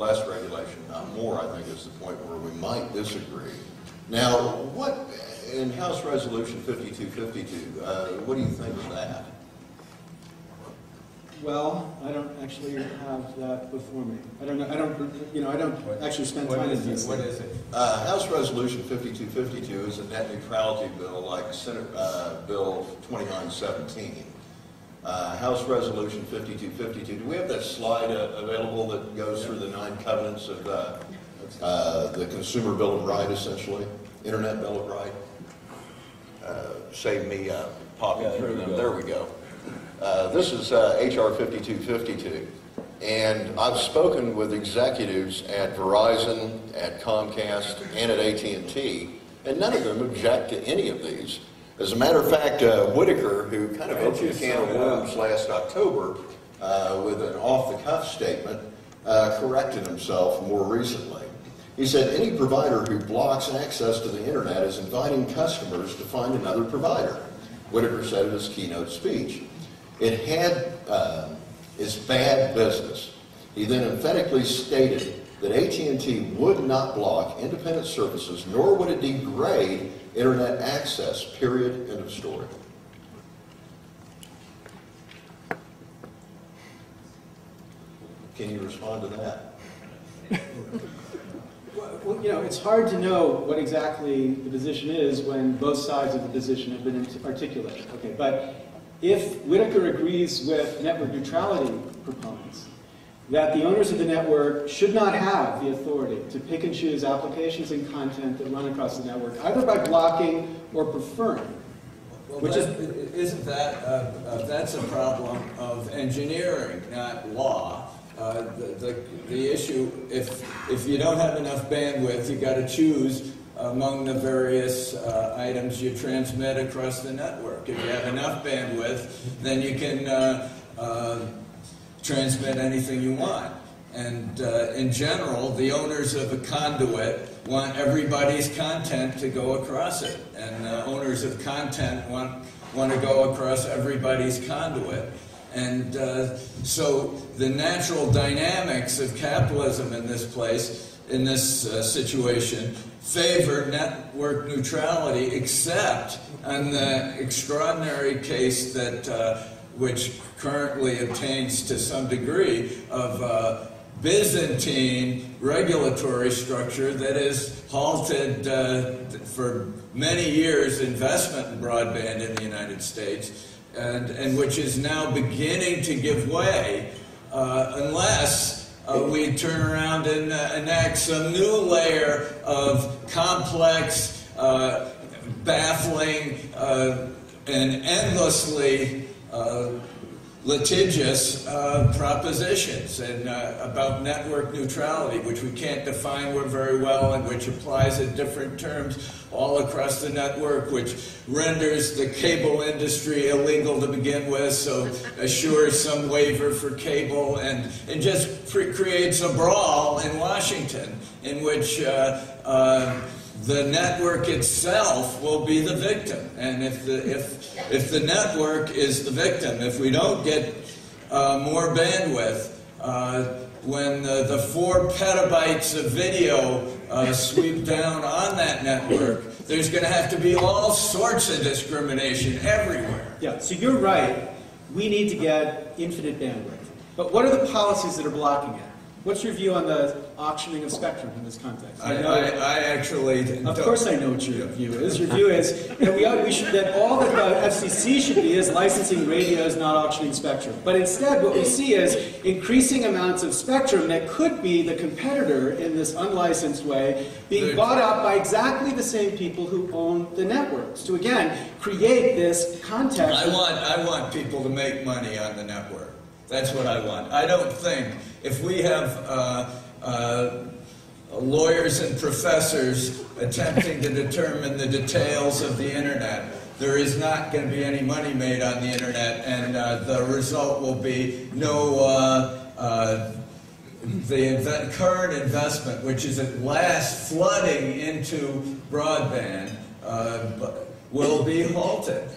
less regulation, not more, I think is the point where we might disagree. Now, what, in House Resolution 5252, what do you think of that? Well, I don't actually have that before me. I don't know. I don't actually spend time in this. What is it? House Resolution 5252 is a net neutrality bill like Senate Bill 2917. House Resolution 5252. Do we have that slide available that goes through the 9 covenants of the Consumer Bill of Rights, essentially? Internet Bill of Rights? Save me popping through them. There we go. This is HR 5252. And I've spoken with executives at Verizon, at Comcast, and at AT&T, and none of them object to any of these. As a matter of fact, Whitaker, who kind of opened a can of worms last October with an off-the-cuff statement, corrected himself more recently. He said, any provider who blocks access to the internet is inviting customers to find another provider. Whitaker said in his keynote speech. It is bad business. He then emphatically stated that AT&T would not block independent services, nor would it degrade internet access, period, end of story. Can you respond to that? Well, you know, it's hard to know what exactly the position is when both sides of the position have been articulated. Okay, but if Whitaker agrees with network neutrality proponents that the owners of the network should not have the authority to pick and choose applications and content that run across the network, either by blocking or preferring, well, isn't that that's a problem of engineering, not law? The issue, if you don't have enough bandwidth, you got to choose among the various items you transmit across the network. If you have enough bandwidth, then you can transmit anything you want. And in general, the owners of a conduit want everybody's content to go across it, and owners of content want to go across everybody's conduit. And so the natural dynamics of capitalism in this place, in this situation, favor network neutrality, except on the extraordinary case that which currently obtains to some degree of Byzantine regulatory structure that has halted for many years investment in broadband in the United States, and which is now beginning to give way unless we turn around and enact some new layer of complex, baffling, and endlessly litigious propositions and about network neutrality, which we can't define very well and which applies in different terms all across the network, which renders the cable industry illegal to begin with, so assures some waiver for cable, and just creates a brawl in Washington in which the network itself will be the victim. And if the network is the victim, if we don't get more bandwidth, when the 4 petabytes of video sweep down on that network, there's going to have to be all sorts of discrimination everywhere. Yeah, so you're right. We need to get infinite bandwidth. But what are the policies that are blocking it? What's your view on the auctioning of spectrum in this context? I actually... Of course I know what your view is. Your view is that that all that the FCC should be is licensing radios, not auctioning spectrum. But instead what we see is increasing amounts of spectrum that could be the competitor in this unlicensed way being bought up by exactly the same people who own the networks to, again, create this context. I want people to make money on the network. That's what I want. I don't think if we have lawyers and professors attempting to determine the details of the internet, there is not going to be any money made on the internet, and the result will be no the current investment, which is at last flooding into broadband, will be halted.